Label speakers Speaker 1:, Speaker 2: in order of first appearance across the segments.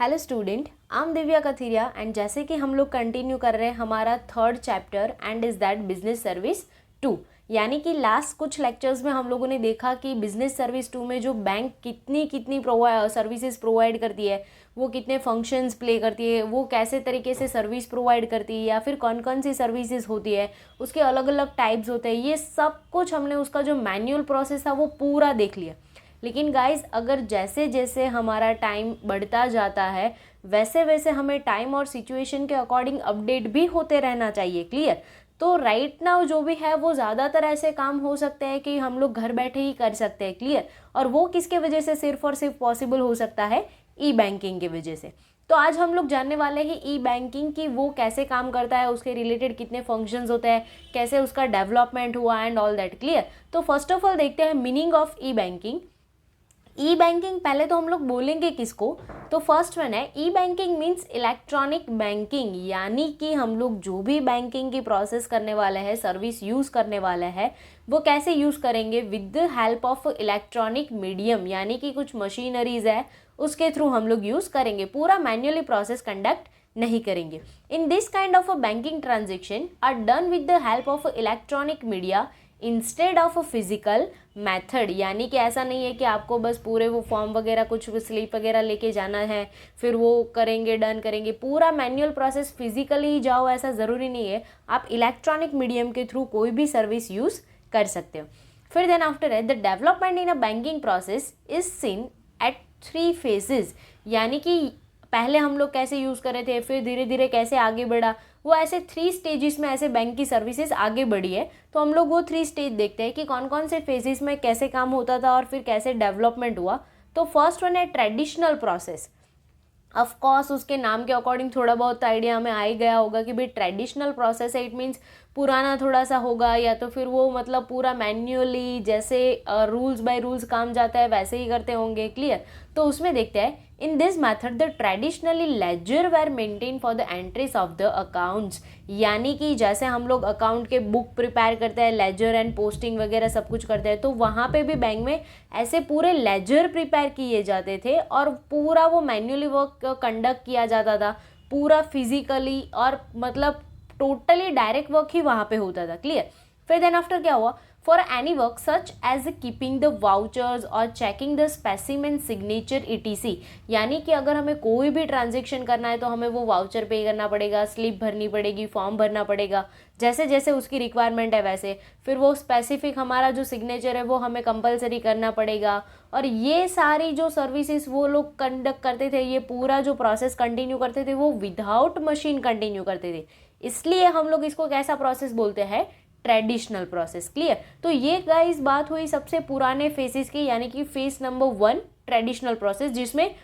Speaker 1: Hello student, I am Divya Kathiria and जैसे कि हम लोग कंटिन्यू कर रहे हैं हमारा third chapter and is that business service 2। यानी कि लास्ट कुछ लेक्चर्स में हम लोगों ने देखा कि बिजनेस सर्विस 2 में जो बैंक कितनी कितनी सर्विसेज प्रोवाइड करती है, वो कितने फंक्शंस प्ले करती है, वो कैसे तरीके से सर्विस प्रोवाइड करती है या फिर कौन कौन सी सर्विसेज होती है, उसके अलग अलग टाइप्स होते हैं। ये सब कुछ हमने उसका जो मैनुअल प्रोसेस था वो पूरा देख लिया। लेकिन गाइस, अगर जैसे जैसे हमारा टाइम बढ़ता जाता है वैसे वैसे हमें टाइम और सिचुएशन के अकॉर्डिंग अपडेट भी होते रहना चाहिए। क्लियर? तो राइट नाउ जो भी है वो ज़्यादातर ऐसे काम हो सकते हैं कि हम लोग घर बैठे ही कर सकते हैं। क्लियर? और वो किसके वजह से सिर्फ और सिर्फ पॉसिबल हो सकता है? ई बैंकिंग की वजह से। तो आज हम लोग जानने वाले हैं ई बैंकिंग की वो कैसे काम करता है, उसके रिलेटेड कितने फंक्शंस होते हैं, कैसे उसका डेवलपमेंट हुआ एंड ऑल दैट। क्लियर? तो फर्स्ट ऑफ ऑल देखते हैं meaning of E banking. E banking पहले तो हम लोग बोलेंगे किसको, तो फर्स्ट वन है ई बैंकिंग मीन्स इलेक्ट्रॉनिक बैंकिंग। यानी कि हम लोग जो भी बैंकिंग की प्रोसेस करने वाले हैं, सर्विस यूज़ करने वाले हैं, वो कैसे यूज़ करेंगे? With the help of electronic medium, यानी कि कुछ मशीनरीज है उसके थ्रू हम लोग यूज़ करेंगे, पूरा मैन्युअली प्रोसेस कंडक्ट नहीं करेंगे। In this kind of a banking transaction are done with the help of electronic media instead of a physical method. यानी कि ऐसा नहीं है कि आपको बस पूरे वो फॉर्म वगैरह कुछ स्लिप वगैरह लेके जाना है फिर वो करेंगे, डन करेंगे। पूरा मैनुअल प्रोसेस फिजिकली ही जाओ ऐसा ज़रूरी नहीं है, आप इलेक्ट्रॉनिक मीडियम के थ्रू कोई भी सर्विस यूज़ कर सकते हो। फिर देन आफ्टर है the development in a banking process is seen at 3 phases. यानी कि पहले हम लोग कैसे यूज़ कर रहे थे, फिर धीरे धीरे कैसे आगे बढ़ा, वो ऐसे 3 स्टेजेस में ऐसे बैंक की सर्विसेज आगे बढ़ी है। तो हम लोग वो 3 स्टेज देखते हैं कि कौन कौन से फेजेस में कैसे काम होता था और फिर कैसे डेवलपमेंट हुआ। तो फर्स्ट वन है ट्रेडिशनल प्रोसेस। ऑफ कोर्स उसके नाम के अकॉर्डिंग थोड़ा बहुत आइडिया हमें आ ही गया होगा कि भाई ट्रेडिशनल प्रोसेस है, इट मीन्स पुराना थोड़ा सा होगा या तो फिर वो मतलब पूरा मैन्युअली जैसे रूल्स बाय रूल्स काम जाता है वैसे ही करते होंगे। क्लियर? तो उसमें देखते हैं in this method the traditionally ledger were maintain for the entries of the accounts. यानी कि जैसे हम लोग अकाउंट के बुक प्रिपेयर करते हैं, लेजर एंड पोस्टिंग वगैरह सब कुछ करते हैं, तो वहाँ पे भी बैंक में ऐसे पूरे लेजर प्रिपेयर किए जाते थे और पूरा वो मैन्युअली वर्क कंडक्ट किया जाता था, पूरा फिजिकली, और मतलब टोटली डायरेक्ट वर्क ही वहाँ पे होता था। क्लियर? फिर देन आफ्टर क्या हुआ? For any work such as keeping the vouchers और checking the specimen signature ETC. यानी कि अगर हमें कोई भी ट्रांजेक्शन करना है तो हमें वो वाउचर पे करना पड़ेगा, स्लिप भरनी पड़ेगी, फॉर्म भरना पड़ेगा, जैसे जैसे उसकी रिक्वायरमेंट है वैसे। फिर वो स्पेसिफिक हमारा जो सिग्नेचर है वो हमें कंपलसरी करना पड़ेगा। और ये सारी जो सर्विसेज वो लोग कंडक्ट करते थे, ये पूरा जो प्रोसेस कंटिन्यू करते थे वो विदाउट मशीन कंटिन्यू करते थे। इसलिए हम लोग इसको कैसा प्रोसेस बोलते हैं? Traditional process. क्लियर? तो ये गाइस बात हुई सबसे पुराने फेसेस की, यानी कि फेस नंबर 1 ट्रेडिशनल प्रोसेस, जिसमें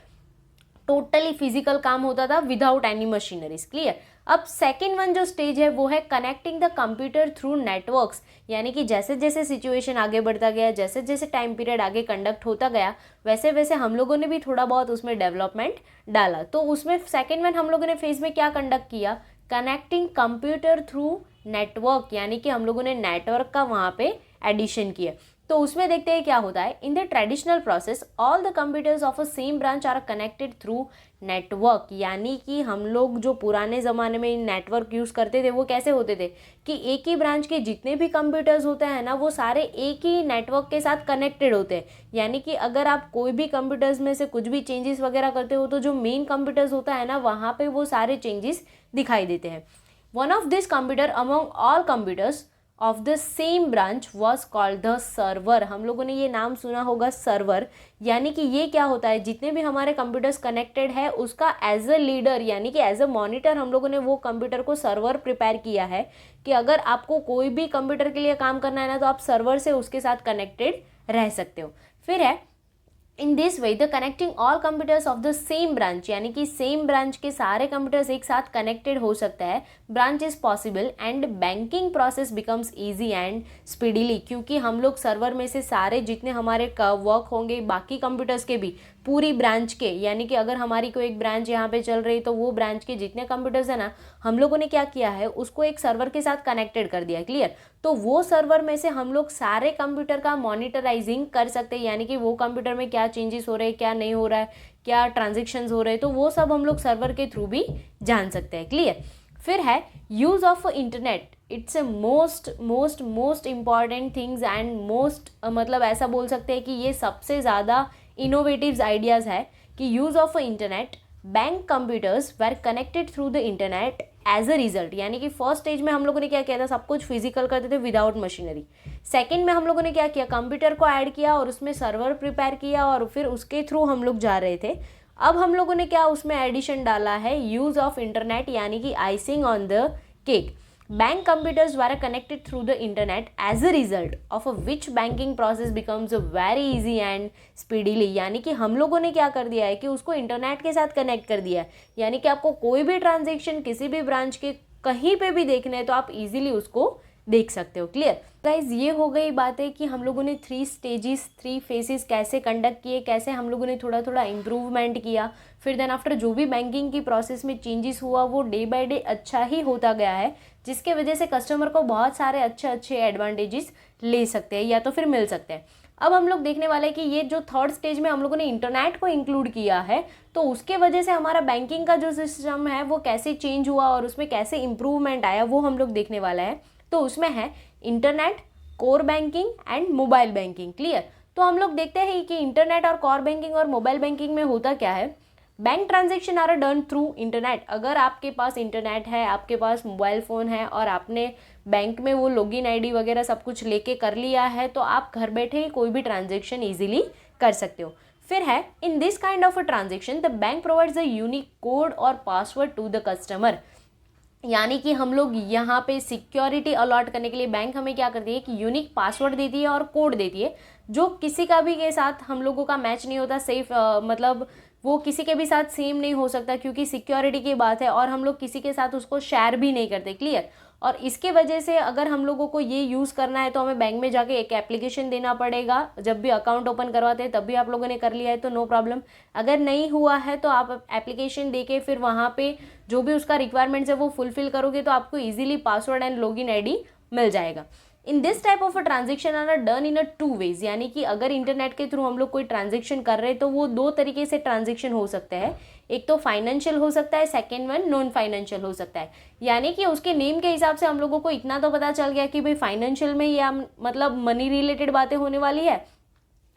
Speaker 1: टोटली फिजिकल काम होता था विदाउट एनी मशीनरीज। क्लियर? अब सेकेंड वन जो स्टेज है वो है connecting the computer through networks. यानी कि जैसे जैसे सिचुएशन आगे बढ़ता गया, जैसे जैसे टाइम पीरियड आगे कंडक्ट होता गया, वैसे वैसे हम लोगों ने भी थोड़ा बहुत उसमें डेवलपमेंट डाला। तो उसमें सेकेंड वन हम लोगों ने फेज में क्या कंडक्ट किया? Connecting computer through network. यानी कि हम लोगों ने नेटवर्क का वहाँ पे एडिशन किया। तो उसमें देखते हैं क्या होता है। In the traditional process all the computers of a same branch are connected through network. यानी कि हम लोग जो पुराने ज़माने में नेटवर्क यूज़ करते थे वो कैसे होते थे कि एक ही ब्रांच के जितने भी कंप्यूटर्स होते हैं ना, वो सारे एक ही नेटवर्क के साथ कनेक्टेड होते हैं। यानी कि अगर आप कोई भी कंप्यूटर्स में से कुछ भी चेंजेस वगैरह करते हो तो जो मेन कंप्यूटर्स होता है ना, वहाँ पे वो सारे चेंजेस दिखाई देते हैं। One of this computer among all computers of the same branch was called the server. हम लोगों ने ये नाम सुना होगा, सर्वर। यानी कि ये क्या होता है, जितने भी हमारे कंप्यूटर्स कनेक्टेड है उसका एज अ लीडर यानी कि एज अ मॉनिटर हम लोगों ने वो कंप्यूटर को सर्वर प्रिपेयर किया है कि अगर आपको कोई भी कंप्यूटर के लिए काम करना है ना, तो आप सर्वर से उसके साथ कनेक्टेड रह सकते हो। फिर है in this way the connecting all computers of the same branch. यानी कि सेम ब्रांच के सारे कंप्यूटर्स एक साथ कनेक्टेड हो सकता है, branch is possible and banking process becomes easy and speedily. क्योंकि हम लोग सर्वर में से सारे जितने हमारे वर्क होंगे बाकी कंप्यूटर्स के भी, पूरी ब्रांच के, यानी कि अगर हमारी कोई एक ब्रांच यहाँ पे चल रही तो वो ब्रांच के जितने कंप्यूटर्स है ना, हम लोगों ने क्या किया है उसको एक सर्वर के साथ कनेक्टेड कर दिया है। क्लियर? तो वो सर्वर में से हम लोग सारे कंप्यूटर का मॉनिटराइजिंग कर सकते हैं, यानी कि वो कंप्यूटर में क्या चेंजेस हो रहे हैं, क्या नहीं हो रहा है, क्या ट्रांजेक्शन्स हो रहे हैं, तो वो सब हम लोग सर्वर के थ्रू भी जान सकते हैं। क्लियर? फिर है use of internet. It's a most most most important things and most, मतलब ऐसा बोल सकते हैं कि ये सबसे ज़्यादा इनोवेटिव आइडियाज़ है कि use of internet, bank computers were connected through the internet as a result. यानी कि फर्स्ट स्टेज में हम लोगों ने क्या किया था, सब कुछ फिजिकल करते थे विदाउट मशीनरी। सेकंड में हम लोगों ने क्या किया, कंप्यूटर को ऐड किया और उसमें सर्वर प्रिपेयर किया और फिर उसके थ्रू हम लोग जा रहे थे। अब हम लोगों ने क्या उसमें एडिशन डाला है, यूज़ ऑफ इंटरनेट, यानी कि icing on the cake. Bank computers द्वारा connected through the internet as a result of which banking process becomes very easy and speedily. यानी कि हम लोगों ने क्या कर दिया है कि उसको इंटरनेट के साथ कनेक्ट कर दिया है, यानी कि आपको कोई भी ट्रांजेक्शन किसी भी ब्रांच के कहीं पे भी देखना है तो आप इजीली उसको देख सकते हो। Clear guys? ये हो गई बातें कि हम लोगों ने 3 स्टेजेस 3 फेजेस कैसे कंडक्ट किए, कैसे हम लोगों ने थोड़ा थोड़ा इम्प्रूवमेंट किया। फिर देन आफ्टर जो भी बैंकिंग की प्रोसेस में चेंजेस हुआ वो डे बाय डे अच्छा ही होता गया है, जिसके वजह से कस्टमर को बहुत सारे अच्छे अच्छे एडवांटेजेस ले सकते हैं या तो फिर मिल सकते हैं। अब हम लोग देखने वाले हैं कि ये जो थर्ड स्टेज में हम लोगों ने इंटरनेट को इंक्लूड किया है तो उसके वजह से हमारा बैंकिंग का जो सिस्टम है वो कैसे चेंज हुआ और उसमें कैसे इम्प्रूवमेंट आया वो हम लोग देखने वाला है। तो उसमें है internet, core banking and mobile banking. Clear? तो हम लोग देखते हैं कि इंटरनेट और कोर बैंकिंग और मोबाइल बैंकिंग में होता क्या है। Bank transaction are done through internet. अगर आपके पास इंटरनेट है, आपके पास मोबाइल फ़ोन है और आपने बैंक में वो लॉगिन आईडी वगैरह सब कुछ लेके कर लिया है तो आप घर बैठे ही कोई भी ट्रांजेक्शन इजीली कर सकते हो। फिर है इन this kind of a transaction the bank provides a unique code और पासवर्ड टू द कस्टमर। यानी कि हम लोग यहाँ पे सिक्योरिटी अलॉट करने के लिए बैंक हमें क्या करती है कि यूनिक पासवर्ड देती है और कोड देती है जो किसी का भी के साथ हम लोगों का मैच नहीं होता। सेफ मतलब वो किसी के भी साथ सेम नहीं हो सकता क्योंकि सिक्योरिटी की बात है और हम लोग किसी के साथ उसको शेयर भी नहीं करते। क्लियर? और इसके वजह से अगर हम लोगों को ये यूज़ करना है तो हमें बैंक में जाके एक एप्लीकेशन देना पड़ेगा। जब भी अकाउंट ओपन करवाते हैं तब भी आप लोगों ने कर लिया है तो नो प्रॉब्लम। अगर नहीं हुआ है तो आप एप्लीकेशन दे के फिर वहाँ पे जो भी उसका रिक्वायरमेंट्स है वो फुलफिल करोगे तो आपको easily password and login ID मिल जाएगा। In this type of a transaction are done in a 2 ways. यानी कि अगर इंटरनेट के थ्रू हम लोग कोई ट्रांजेक्शन कर रहे हैं तो वो 2 तरीके से ट्रांजेक्शन हो सकते हैं। एक तो फाइनेंशियल हो सकता है, सेकेंड वन नॉन फाइनेंशियल हो सकता है। यानी कि उसके नेम के हिसाब से हम लोगों को इतना तो पता चल गया कि भाई फाइनेंशियल में या मतलब मनी रिलेटेड बातें होने वाली है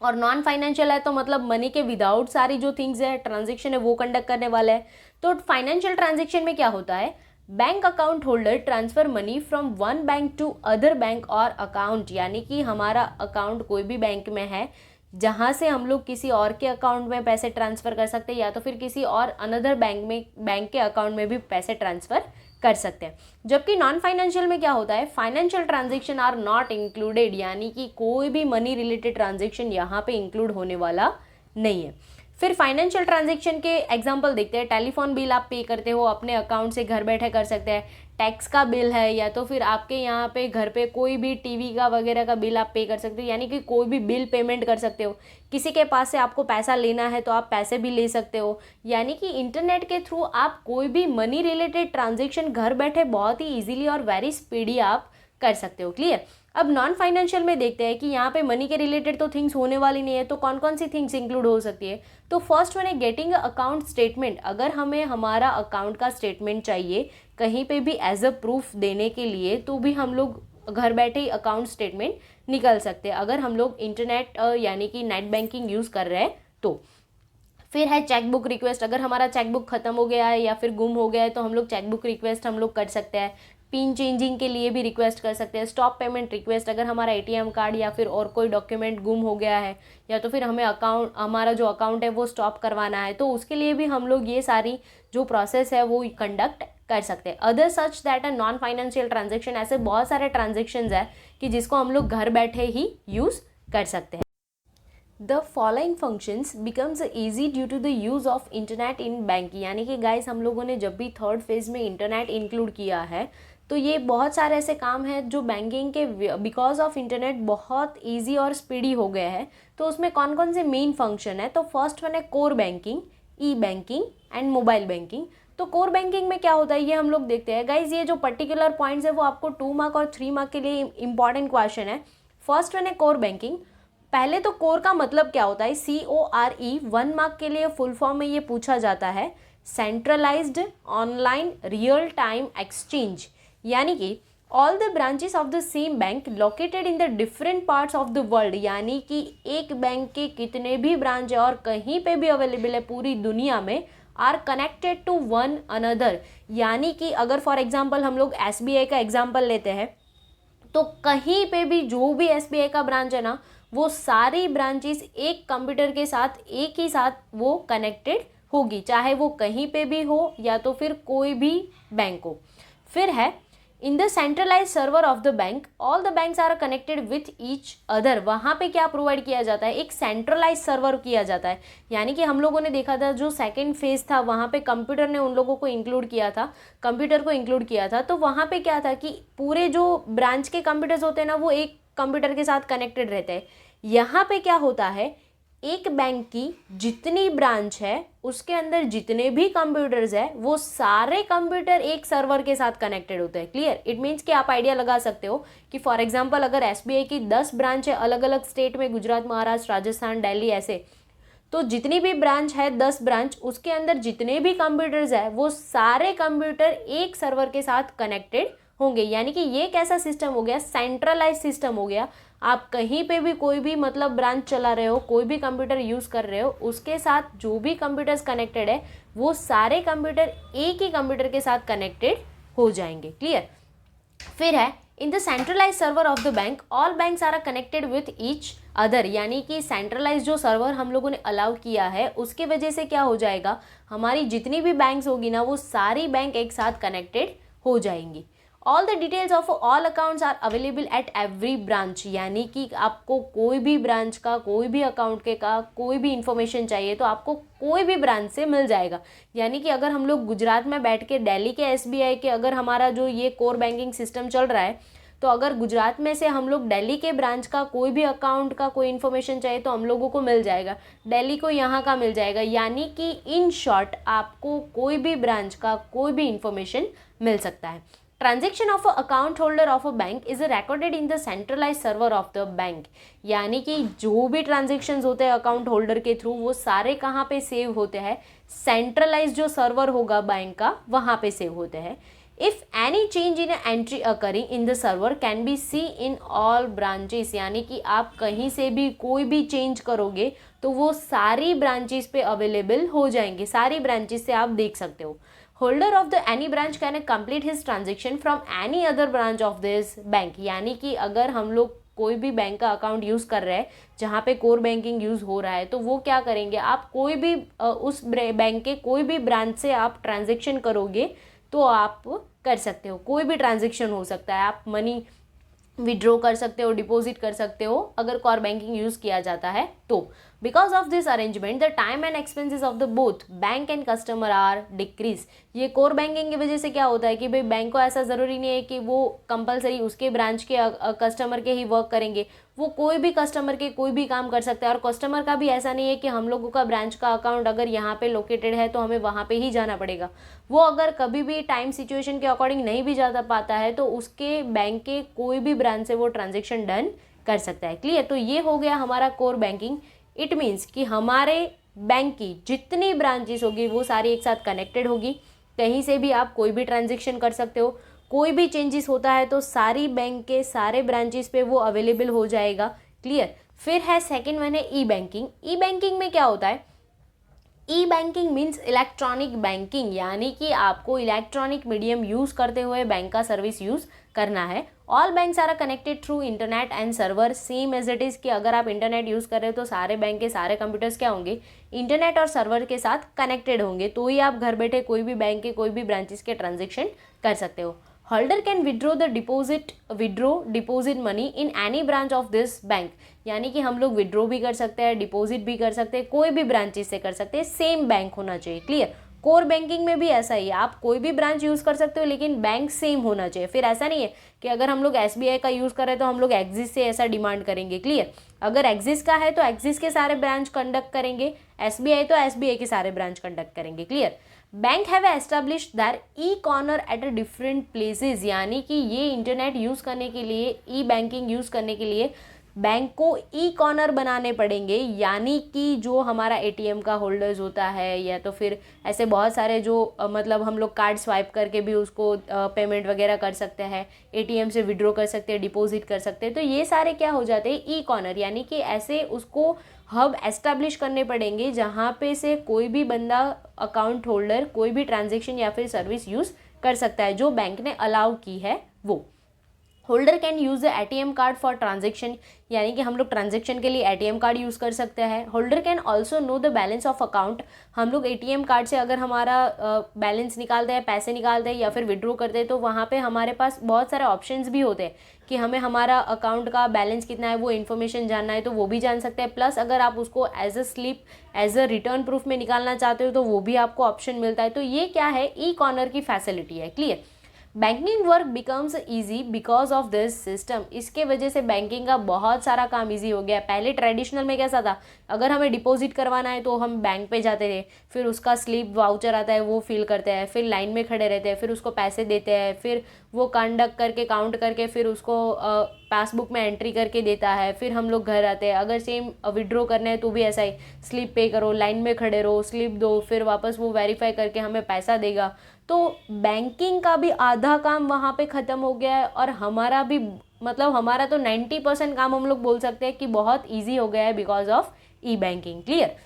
Speaker 1: और नॉन फाइनेंशियल है तो मतलब मनी के विदाउट सारी जो थिंग्स है ट्रांजेक्शन है वो कंडक्ट करने वाला है। तो फाइनेंशियल ट्रांजेक्शन में क्या होता है, bank account holder transfer money from one bank to other bank और अकाउंट। यानी कि हमारा अकाउंट कोई भी बैंक में है जहाँ से हम लोग किसी और के अकाउंट में पैसे ट्रांसफ़र कर सकते हैं या तो फिर किसी और अनदर बैंक के अकाउंट में भी पैसे ट्रांसफ़र कर सकते हैं। जबकि नॉन फाइनेंशियल में क्या होता है, financial transaction are not included. यानी कि कोई भी मनी रिलेटेड ट्रांजेक्शन यहाँ पे इंक्लूड होने वाला नहीं है। फिर फाइनेंशियल ट्रांजेक्शन के एग्जांपल देखते हैं। टेलीफोन बिल आप पे करते हो अपने अकाउंट से घर बैठे कर सकते हैं। टैक्स का बिल है या तो फिर आपके यहाँ पे घर पे कोई भी टीवी का वगैरह का बिल आप पे कर सकते हो, यानी कि कोई भी बिल पेमेंट कर सकते हो। किसी के पास से आपको पैसा लेना है तो आप पैसे भी ले सकते हो। यानी कि इंटरनेट के थ्रू आप कोई भी मनी रिलेटेड ट्रांजेक्शन घर बैठे बहुत ही ईजिली और वेरी स्पीडी आप कर सकते हो। क्लियर? अब नॉन फाइनेंशियल में देखते हैं कि यहाँ पे मनी के रिलेटेड तो थिंग्स होने वाली नहीं है, तो कौन कौन सी थिंग्स इंक्लूड हो सकती है। तो फर्स्ट वन है गेटिंग अकाउंट स्टेटमेंट। अगर हमें हमारा अकाउंट का स्टेटमेंट चाहिए कहीं पे भी एज अ प्रूफ देने के लिए तो भी हम लोग घर बैठे ही अकाउंट स्टेटमेंट निकल सकते हैं अगर हम लोग इंटरनेट यानी कि नेट बैंकिंग यूज़ कर रहे हैं तो। फिर है चेकबुक रिक्वेस्ट। अगर हमारा चेकबुक ख़त्म हो गया है या फिर गुम हो गया है तो हम लोग चेकबुक रिक्वेस्ट हम लोग कर सकते हैं। पिन चेंजिंग के लिए भी रिक्वेस्ट कर सकते हैं। स्टॉप पेमेंट रिक्वेस्ट, अगर हमारा एटीएम कार्ड या फिर और कोई डॉक्यूमेंट गुम हो गया है या तो फिर हमें हमारा जो अकाउंट है वो स्टॉप करवाना है तो उसके लिए भी हम लोग ये सारी जो प्रोसेस है वो कंडक्ट कर सकते हैं। Other such that a non financial transaction, ऐसे बहुत सारे ट्रांजेक्शन्स है कि जिसको हम लोग घर बैठे ही यूज़ कर सकते हैं। The following functions becomes easy due to the use of internet in bank, यानी कि गाइस हम लोगों ने जब भी थर्ड फेज में इंटरनेट इंक्लूड किया है तो ये बहुत सारे ऐसे काम हैं जो बैंकिंग के बिकॉज ऑफ इंटरनेट बहुत इजी और स्पीडी हो गए हैं। तो उसमें कौन कौन से मेन फंक्शन है, तो फर्स्ट वन है core banking, E banking and mobile banking. तो कोर बैंकिंग में क्या होता है ये हम लोग देखते हैं। गाइज ये जो पर्टिकुलर पॉइंट्स है वो आपको 2 मार्क और 3 मार्क के लिए इंपॉर्टेंट क्वेश्चन है। फर्स्ट वन है कोर बैंकिंग। पहले तो कोर का मतलब क्या होता है, CORE 1 मार्क के लिए फुल फॉर्म में ये पूछा जाता है, centralised online real time exchange, यानी कि all the branches of the same bank located in the different parts of the world, यानी कि एक बैंक के कितने भी ब्रांच है और कहीं पे भी अवेलेबल है पूरी दुनिया में, are connected to one another. यानी कि अगर फॉर एग्जांपल हम लोग SBI का एग्जांपल लेते हैं तो कहीं पे भी जो भी SBI का ब्रांच है ना, वो सारी ब्रांचेस एक कंप्यूटर के साथ एक ही साथ वो कनेक्टेड होगी, चाहे वो कहीं पे भी हो या तो फिर कोई भी बैंक हो। फिर है in the centralize server of the bank all the banks are connected with each other. वहाँ पे क्या प्रोवाइड किया जाता है, एक सेंट्रलाइज सर्वर किया जाता है। यानी कि हम लोगों ने देखा था जो सेकंड फेज था वहाँ पे कंप्यूटर ने उन लोगों को इंक्लूड किया था, कंप्यूटर को इंक्लूड किया था। तो वहाँ पे क्या था कि पूरे जो ब्रांच के कंप्यूटर्स होते हैं ना वो एक कंप्यूटर के साथ कनेक्टेड रहते हैं। यहाँ पे क्या होता है, एक बैंक की जितनी ब्रांच है उसके अंदर जितने भी कंप्यूटर्स है वो सारे कंप्यूटर एक सर्वर के साथ कनेक्टेड होते हैं। क्लियर? इट मीन्स कि आप आइडिया लगा सकते हो कि फॉर एग्जांपल अगर SBI की 10 ब्रांच है अलग अलग स्टेट में, गुजरात, महाराष्ट्र, राजस्थान, दिल्ली, ऐसे, तो जितनी भी ब्रांच है 10 ब्रांच, उसके अंदर जितने भी कंप्यूटर्स है वो सारे कंप्यूटर एक सर्वर के साथ कनेक्टेड होंगे। यानी कि ये कैसा सिस्टम हो गया, सेंट्रलाइज सिस्टम हो गया। आप कहीं पे भी कोई भी मतलब ब्रांच चला रहे हो, कोई भी कंप्यूटर यूज़ कर रहे हो, उसके साथ जो भी कंप्यूटर्स कनेक्टेड है वो सारे कंप्यूटर एक ही कंप्यूटर के साथ कनेक्टेड हो जाएंगे। क्लियर? फिर है in the centralize server of the bank all banks are connected with each other, यानी कि सेंट्रलाइज जो सर्वर हम लोगों ने अलाउ किया है उसके वजह से क्या हो जाएगा, हमारी जितनी भी बैंक्स होगी ना वो सारी बैंक एक साथ कनेक्टेड हो जाएंगी। All the details of all accounts are available at every branch, यानी कि आपको कोई भी ब्रांच का कोई भी अकाउंट के का कोई भी इंफॉर्मेशन चाहिए तो आपको कोई भी ब्रांच से मिल जाएगा। यानी कि अगर हम लोग गुजरात में बैठ के दिल्ली के SBI के अगर हमारा जो ये कोर बैंकिंग सिस्टम चल रहा है तो अगर गुजरात में से हम लोग दिल्ली के ब्रांच का कोई भी अकाउंट का कोई इन्फॉर्मेशन चाहिए तो हम लोगों को मिल जाएगा, दिल्ली को यहाँ का मिल जाएगा। यानी कि इन शॉर्ट आपको कोई भी ब्रांच का कोई भी इंफॉर्मेशन मिल सकता है। Transaction of a account holder of a bank is recorded in the centralize server of the bank, यानी कि जो भी ट्रांजेक्शन्स होते हैं अकाउंट होल्डर के थ्रू वो सारे कहाँ पे सेव होते हैं, सेंट्रलाइज जो सर्वर होगा बैंक का वहाँ पे सेव होते हैं। If any change in entry occurring in the server can be see in all branches, यानी कि आप कहीं से भी कोई भी चेंज करोगे तो वो सारी ब्रांचेस पे अवेलेबल हो जाएंगे, सारी ब्रांचेस से आप देख सकते हो। Holder of the any branch can complete his transaction from any other branch of this bank, यानी कि अगर हम लोग कोई भी बैंक का अकाउंट यूज़ कर रहे हैं जहाँ पे कोर बैंकिंग यूज़ हो रहा है तो वो क्या करेंगे, आप कोई भी उस बैंक के कोई भी ब्रांच से आप ट्रांजेक्शन करोगे तो आप कर सकते हो, कोई भी ट्रांजेक्शन हो सकता है, आप मनी विड्रॉ कर सकते हो, डिपॉजिट कर सकते हो अगर कोर बैंकिंग यूज़ किया जाता है तो। Because of this arrangement the time and expenses of the both bank and customer are decrease. ये कोर बैंकिंग की वजह से क्या होता है कि भाई बैंक को ऐसा ज़रूरी नहीं है कि वो कंपलसरी उसके ब्रांच के कस्टमर के ही वर्क करेंगे, वो कोई भी कस्टमर के कोई भी काम कर सकता है। और कस्टमर का भी ऐसा नहीं है कि हम लोगों का ब्रांच का अकाउंट अगर यहाँ पे लोकेटेड है तो हमें वहाँ पे ही जाना पड़ेगा, वो अगर कभी भी टाइम सिचुएशन के अकॉर्डिंग नहीं भी जा पाता है तो उसके बैंक के कोई भी ब्रांच से वो ट्रांजेक्शन डन कर सकता है। क्लियर? तो ये हो गया हमारा कोर बैंकिंग। इट मीन्स कि हमारे बैंक की जितनी ब्रांचेस होगी वो सारी एक साथ कनेक्टेड होगी, कहीं से भी आप कोई भी ट्रांजेक्शन कर सकते हो, कोई भी चेंजेस होता है तो सारी बैंक के सारे ब्रांचेस पे वो अवेलेबल हो जाएगा। क्लियर? फिर है सेकंड वन है ई बैंकिंग। ई बैंकिंग में क्या होता है, ई बैंकिंग मीन्स इलेक्ट्रॉनिक बैंकिंग, यानी कि आपको इलेक्ट्रॉनिक मीडियम यूज़ करते हुए बैंक का सर्विस यूज़ करना है। All banks are connected through internet and server, same as it is कि अगर आप इंटरनेट यूज़ कर रहे हो तो सारे बैंक के सारे कंप्यूटर्स क्या होंगे, इंटरनेट और सर्वर के साथ कनेक्टेड होंगे, तो ही आप घर बैठे कोई भी बैंक के कोई भी ब्रांचेस के ट्रांजेक्शन कर सकते हो। Holder can withdraw deposit money in any branch of this bank, यानी कि हम लोग विड्रॉ भी कर सकते हैं, डिपॉजिट भी कर सकते हैं, कोई भी ब्रांचेस से कर सकते हैं, सेम बैंक होना चाहिए। क्लियर। कोर बैंकिंग में भी ऐसा ही है, आप कोई भी ब्रांच यूज़ कर सकते हो लेकिन बैंक सेम होना चाहिए। फिर ऐसा नहीं है कि अगर हम लोग SBI का यूज़ कर रहे हैं तो हम लोग एक्सिस से ऐसा डिमांड करेंगे। क्लियर। अगर एक्सिस का है तो एक्सिस के सारे ब्रांच कंडक्ट करेंगे, SBI तो SBI के सारे ब्रांच कंडक्ट करेंगे। Clear. Bank have established that e corner at a different places, यानी कि ये इंटरनेट यूज़ करने के लिए, ई बैंकिंग यूज़ करने के लिए बैंक को ई कॉर्नर बनाने पड़ेंगे, यानी कि जो हमारा ATM का होल्डर्स होता है या तो फिर ऐसे बहुत सारे जो मतलब हम लोग कार्ड स्वाइप करके भी उसको पेमेंट वगैरह कर सकते हैं, ATM से विड्रॉ कर सकते हैं, डिपॉजिट कर सकते हैं, तो ये सारे क्या हो जाते हैं, ई कॉर्नर, यानी कि ऐसे उसको हब एस्टेब्लिश करने पड़ेंगे जहाँ पे से कोई भी बंदा, अकाउंट होल्डर, कोई भी ट्रांजेक्शन या फिर सर्विस यूज़ कर सकता है जो बैंक ने अलाउ की है वो। Holder can use the ATM card for transaction, यानी कि हम लोग ट्रांजेक्शन के लिए ATM कार्ड यूज़ कर सकते हैं। Holder can also know the balance of account, हम लोग ATM कार्ड से अगर हमारा बैलेंस निकालते हैं, पैसे निकालते हैं या फिर विड्रॉ करते हैं तो वहाँ पे हमारे पास बहुत सारे ऑप्शंस भी होते हैं कि हमें हमारा अकाउंट का बैलेंस कितना है वो इन्फॉर्मेशन जानना है तो वो भी जान सकते हैं। प्लस अगर आप उसको as a slip, as a return proof में निकालना चाहते हो तो वो भी आपको ऑप्शन मिलता है। तो ये क्या है, ई कॉर्नर की फैसिलिटी है। Clear. Banking work becomes easy because of this system, इसके वजह से बैंकिंग का बहुत सारा काम ईजी हो गया है। पहले ट्रेडिशनल में कैसा था, अगर हमें डिपॉजिट करवाना है तो हम बैंक पे जाते थे, फिर उसका स्लिप वाउचर आता है वो फिल करते हैं, फिर लाइन में खड़े रहते हैं, फिर उसको पैसे देते हैं, फिर वो कंडक्ट करके काउंट करके फिर उसको पासबुक में एंट्री करके देता है, फिर हम लोग घर आते हैं। अगर सेम विड्रॉ करना है तो भी ऐसा ही, स्लिप पे करो, लाइन में खड़े रहो, स्लिप दो, फिर वापस वो वेरीफाई करके हमें पैसा देगा। तो बैंकिंग का भी आधा काम वहाँ पे ख़त्म हो गया है और हमारा भी, मतलब हमारा तो 90% काम हम लोग बोल सकते हैं कि बहुत ईजी हो गया है because of E banking. Clear.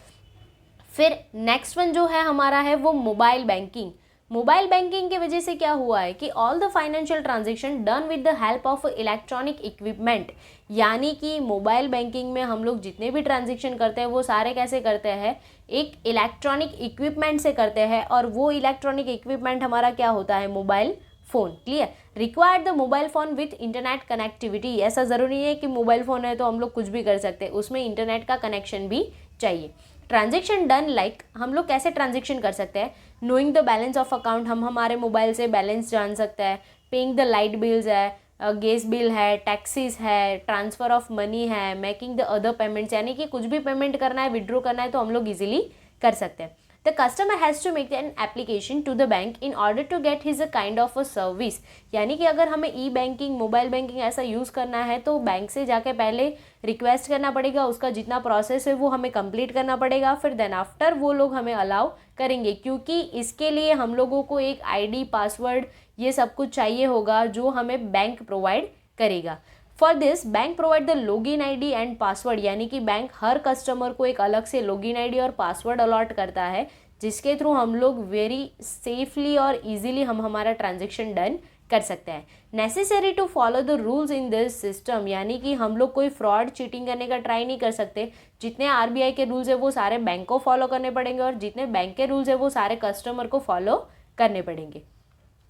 Speaker 1: फिर नेक्स्ट वन जो है हमारा है वो मोबाइल बैंकिंग। मोबाइल बैंकिंग की वजह से क्या हुआ है कि all the financial transaction done with the help of electronic equipment, यानी कि मोबाइल बैंकिंग में हम लोग जितने भी ट्रांजेक्शन करते हैं वो सारे कैसे करते हैं, एक इलेक्ट्रॉनिक इक्विपमेंट से करते हैं, और वो इलेक्ट्रॉनिक इक्विपमेंट हमारा क्या होता है, mobile phone. Clear. Required the mobile phone with internet connectivity, ऐसा ज़रूरी है कि मोबाइल फ़ोन है तो हम लोग कुछ भी कर सकते हैं, उसमें इंटरनेट का कनेक्शन भी चाहिए। ट्रांजेक्शन डन लाइक, हम लोग कैसे ट्रांजेक्शन कर सकते हैं, knowing the balance of account, हम हमारे मोबाइल से बैलेंस जान सकते हैं, पेइंग द लाइट बिल्स है, गैस बिल है, टैक्सीज है, ट्रांसफ़र ऑफ मनी है, मेकिंग द अदर पेमेंट्स, यानी कि कुछ भी पेमेंट करना है, विड्रॉ करना है तो हम लोग इजीली कर सकते हैं। The customer has to make an application to the bank in order to get his a kind of a service, यानी कि अगर हमें ई बैंकिंग, मोबाइल बैंकिंग ऐसा यूज़ करना है तो बैंक से जाके पहले रिक्वेस्ट करना पड़ेगा, उसका जितना प्रोसेस है वो हमें कंप्लीट करना पड़ेगा, फिर देन आफ्टर वो लोग हमें अलाउ करेंगे, क्योंकि इसके लिए हम लोगों को एक ID, पासवर्ड, ये सब कुछ चाहिए होगा जो हमें बैंक प्रोवाइड करेगा। For this bank provide the login ID and password, यानी कि बैंक हर कस्टमर को एक अलग से लॉगिन ID और पासवर्ड अलॉट करता है जिसके थ्रू हम लोग वेरी सेफली और इजीली हम हमारा ट्रांजेक्शन डन कर सकते हैं। Necessary to follow the rules in this system, यानी कि हम लोग कोई फ्रॉड, चीटिंग करने का ट्राई नहीं कर सकते। जितने RBI के रूल्स है वो सारे बैंक को फॉलो करने पड़ेंगे और जितने बैंक के रूल्स है वो सारे कस्टमर को फॉलो करने पड़ेंगे।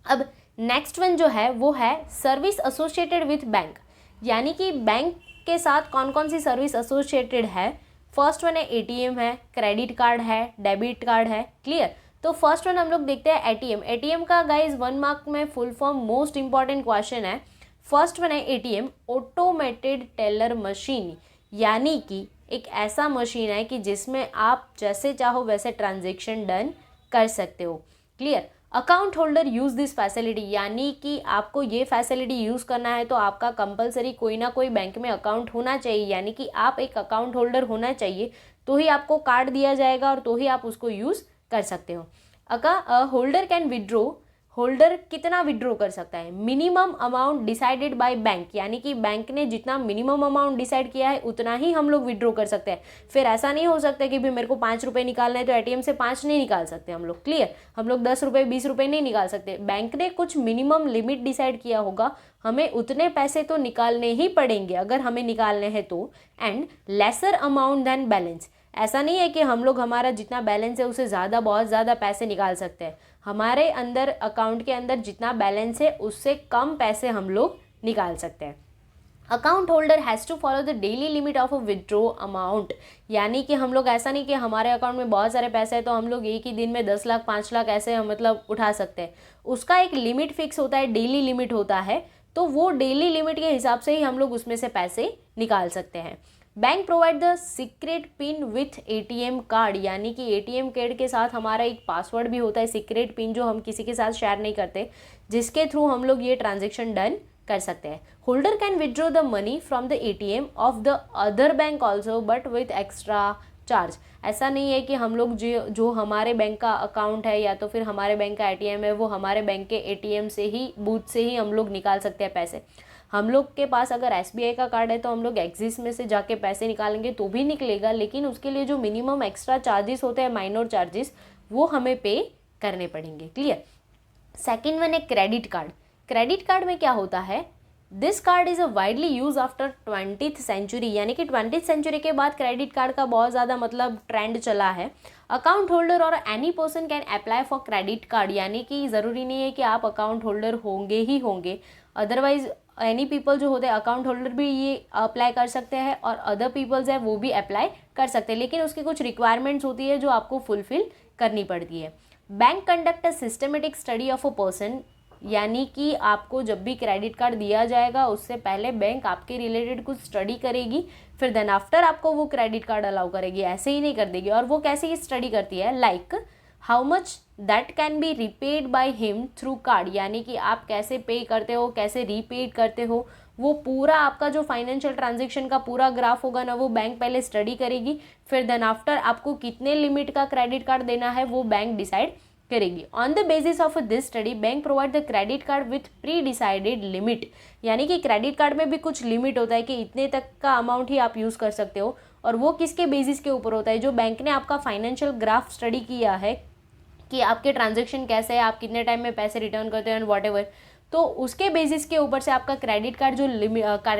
Speaker 1: अब नेक्स्ट वन जो है वो है सर्विस एसोसिएटेड विथ बैंक, यानी कि बैंक के साथ कौन कौन सी सर्विस एसोसिएटेड है। फर्स्ट वन है ATM है, क्रेडिट कार्ड है, डेबिट कार्ड है। क्लियर। तो फर्स्ट वन हम लोग देखते हैं ATM। ATM का गाइज 1 मार्क में full form most important question है। फर्स्ट वन है ATM, ऑटोमेटेड टेलर मशीन, यानी कि एक ऐसा मशीन है कि जिसमें आप जैसे चाहो वैसे ट्रांजेक्शन डन कर सकते हो। Clear. Account holder use this facility, यानी कि आपको ये फैसिलिटी यूज़ करना है तो आपका कंपलसरी कोई ना कोई बैंक में अकाउंट होना चाहिए, यानी कि आप एक अकाउंट होल्डर होना चाहिए तो ही आपको कार्ड दिया जाएगा और तो ही आप उसको यूज़ कर सकते हो। होल्डर कैन विड्रॉ, होल्डर कितना विड्रॉ कर सकता है, minimum amount decided by bank, यानी कि बैंक ने जितना मिनिमम अमाउंट डिसाइड किया है उतना ही हम लोग विड्रॉ कर सकते हैं। फिर ऐसा नहीं हो सकता कि भी मेरे को 5 रुपये निकालना है तो ATM से 5 नहीं निकाल सकते हम लोग। क्लियर। हम लोग 10 रुपये 20 रुपये नहीं निकाल सकते, बैंक ने कुछ मिनिमम लिमिट डिसाइड किया होगा, हमें उतने पैसे तो निकालने ही पड़ेंगे अगर हमें निकालने हैं तो, and lesser amount than balance, ऐसा नहीं है कि हम लोग हमारा जितना बैलेंस है उससे ज़्यादा बहुत ज़्यादा पैसे निकाल सकते हैं। हमारे अंदर अकाउंट के अंदर जितना बैलेंस है उससे कम पैसे हम लोग निकाल सकते हैं। Account holder has to follow the daily limit of a withdraw amount, यानी कि हम लोग ऐसा नहीं कि हमारे अकाउंट में बहुत सारे पैसे हैं तो हम लोग एक ही दिन में 10 लाख 5 लाख ऐसे मतलब उठा सकते हैं। उसका एक लिमिट फिक्स होता है, डेली लिमिट होता है, तो वो डेली लिमिट के हिसाब से ही हम लोग उसमें से पैसे निकाल सकते हैं। Bank provide the secret pin with ATM card, यानी कि ATM कार्ड के साथ हमारा एक पासवर्ड भी होता है, सीक्रेट पिन, जो हम किसी के साथ शेयर नहीं करते, जिसके थ्रू हम लोग ये ट्रांजेक्शन डन कर सकते हैं। Holder can withdraw the money from the ATM of the other bank also but with extra charge. ऐसा नहीं है कि हम लोग जो हमारे बैंक का अकाउंट है या तो फिर हमारे बैंक का ATM है वो हमारे बैंक के ATM से ही, बूथ से ही हम लोग निकाल सकते हैं पैसे। हम लोग के पास अगर SBI का कार्ड है तो हम लोग एक्सिस में से जाके पैसे निकालेंगे तो भी निकलेगा, लेकिन उसके लिए जो मिनिमम एक्स्ट्रा चार्जेस होते हैं, माइनर चार्जेस, वो हमें पे करने पड़ेंगे। क्लियर। सेकेंड वन है क्रेडिट कार्ड। क्रेडिट कार्ड में क्या होता है, this card is a widely use after 20th century, यानी कि 20th सेंचुरी के बाद क्रेडिट कार्ड का बहुत ज़्यादा मतलब ट्रेंड चला है। अकाउंट होल्डर और any person can apply for credit card, यानी कि ज़रूरी नहीं है कि आप अकाउंट होल्डर होंगे ही होंगे, अदरवाइज एनी पीपल जो होते हैं अकाउंट होल्डर भी ये अप्लाई कर सकते हैं और अदर पीपल्स है वो भी अप्लाई कर सकते हैं, लेकिन उसकी कुछ रिक्वायरमेंट्स होती है जो आपको फुलफिल करनी पड़ती है। Bank conduct a systematic study of a person, यानी कि आपको जब भी क्रेडिट कार्ड दिया जाएगा उससे पहले बैंक आपके रिलेटेड कुछ स्टडी करेगी, फिर देन आफ्टर आपको वो क्रेडिट कार्ड अलाउ करेगी, ऐसे ही नहीं कर देगी। और वो कैसे स्टडी करती है, like how much that can be repaid by him through card, यानी कि आप कैसे पे करते हो, कैसे रीपेड करते हो, वो पूरा आपका जो फाइनेंशियल ट्रांजेक्शन का पूरा ग्राफ होगा ना, वो बैंक पहले स्टडी करेगी, फिर देन आफ्टर आपको कितने लिमिट का क्रेडिट कार्ड देना है वो बैंक डिसाइड करेगी। On the basis of this study bank provide the credit card with pre decided limit, यानी कि क्रेडिट कार्ड में भी कुछ लिमिट होता है कि इतने तक का अमाउंट ही आप यूज़ कर सकते हो, और वो किसके बेसिस के ऊपर होता है, जो बैंक ने आपका फाइनेंशियल ग्राफ स्टडी किया है कि आपके ट्रांजेक्शन कैसे है, आप कितने टाइम में पैसे रिटर्न करते हो एंड वॉट एवर, तो उसके बेसिस के ऊपर से आपका क्रेडिट कार्ड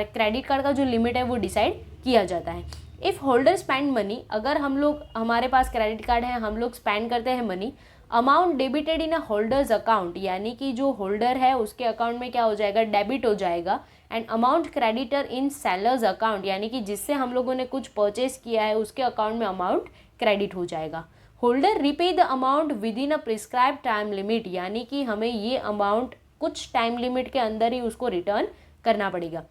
Speaker 1: क्रेडिट कार्ड का जो लिमिट है वो डिसाइड किया जाता है। इफ़ होल्डर स्पेंड मनी, अगर हम लोग, हमारे पास क्रेडिट कार्ड है, हम लोग स्पेंड करते हैं money, amount debited in a holders account, यानी कि जो होल्डर है उसके अकाउंट में क्या हो जाएगा, डेबिट हो जाएगा, and amount creditor in sellers account, यानी कि जिससे हम लोगों ने कुछ परचेस किया है उसके अकाउंट में अमाउंट क्रेडिट हो जाएगा। Holder repay the amount with in a prescribe time limit, यानी कि हमें ये अमाउंट कुछ टाइम लिमिट के अंदर ही उसको रिटर्न करना पड़ेगा।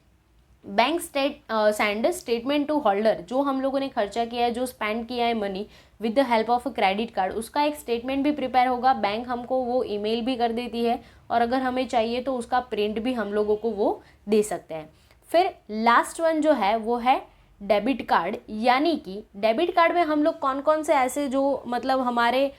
Speaker 1: Bank send statement to holder, जो हम लोगों ने खर्चा किया है, जो स्पेंड किया है money with the help of a credit card, उसका एक स्टेटमेंट भी प्रिपेयर होगा, बैंक हमको वो ईमेल भी कर देती है, और अगर हमें चाहिए तो उसका प्रिंट भी हम लोगों को वो दे सकते हैं। फिर लास्ट वन जो है वो है डेबिट कार्ड, यानी कि डेबिट कार्ड में हम लोग कौन कौन से ऐसे जो मतलब हमारे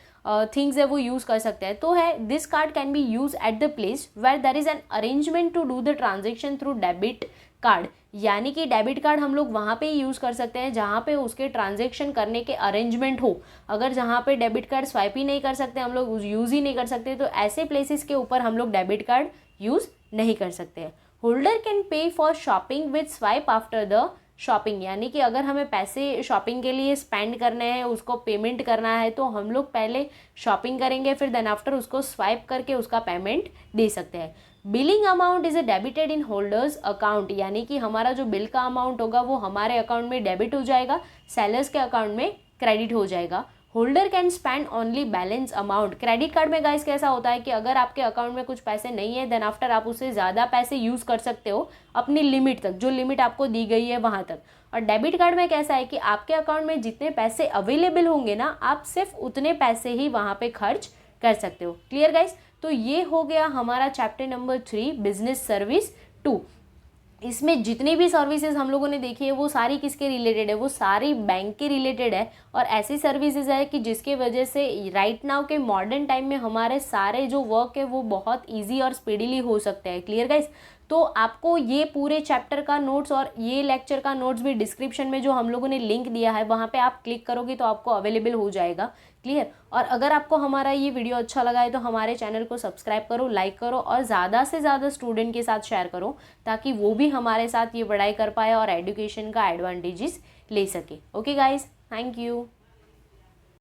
Speaker 1: थिंग्स है वो यूज़ कर सकते हैं, तो है this card can be use at the place where there is an arrangement to do the transaction through debit card, यानी कि डेबिट कार्ड हम लोग वहाँ पे ही यूज़ कर सकते हैं जहाँ पे उसके ट्रांजेक्शन करने के अरेंजमेंट हो। अगर जहाँ पे डेबिट कार्ड स्वाइप ही नहीं कर सकते, हम लोग यूज़ ही नहीं कर सकते, तो ऐसे प्लेसेस के ऊपर हम लोग डेबिट कार्ड यूज़ नहीं कर सकते हैं। Holder can pay for shopping with swipe after the shopping, यानी कि अगर हमें पैसे शॉपिंग के लिए स्पेंड करने हैं, उसको पेमेंट करना है, तो हम लोग पहले शॉपिंग करेंगे, फिर देन आफ्टर उसको स्वाइप करके उसका पेमेंट दे सकते हैं। Billing amount is debited in holders account, यानी कि हमारा जो बिल का अमाउंट होगा वो हमारे अकाउंट में डेबिट हो जाएगा, सेलर्स के अकाउंट में क्रेडिट हो जाएगा। Holder can spend only balance amount, credit card में गाइस कैसा होता है कि अगर आपके अकाउंट में कुछ पैसे नहीं है देन आफ्टर आप उससे ज़्यादा पैसे यूज़ कर सकते हो अपनी लिमिट तक, जो लिमिट आपको दी गई है वहाँ तक। और डेबिट कार्ड में कैसा है कि आपके अकाउंट में जितने पैसे अवेलेबल होंगे ना, आप सिर्फ उतने पैसे ही वहाँ पे खर्च कर सकते हो। क्लियर गाइस, तो ये हो गया हमारा चैप्टर नंबर 3 बिजनेस सर्विस 2। इसमें जितनी भी सर्विसेज हम लोगों ने देखी है वो सारी किसके रिलेटेड है, वो सारी बैंक के रिलेटेड है, और ऐसी सर्विसेज है कि जिसके वजह से राइट नाउ के मॉडर्न टाइम में हमारे सारे जो वर्क है वो बहुत इजी और स्पीडीली हो सकते हैं। क्लियर गाइस, तो आपको ये पूरे चैप्टर का नोट्स और ये लेक्चर का नोट्स भी डिस्क्रिप्शन में जो हम लोगों ने लिंक दिया है वहाँ पे आप क्लिक करोगे तो आपको अवेलेबल हो जाएगा। क्लियर, और अगर आपको हमारा ये वीडियो अच्छा लगा है तो हमारे चैनल को सब्सक्राइब करो, लाइक करो और ज़्यादा से ज़्यादा स्टूडेंट के साथ शेयर करो ताकि वो भी हमारे साथ ये पढ़ाई कर पाए और एजुकेशन का एडवांटेजेस ले सके। Okay guys, thank you.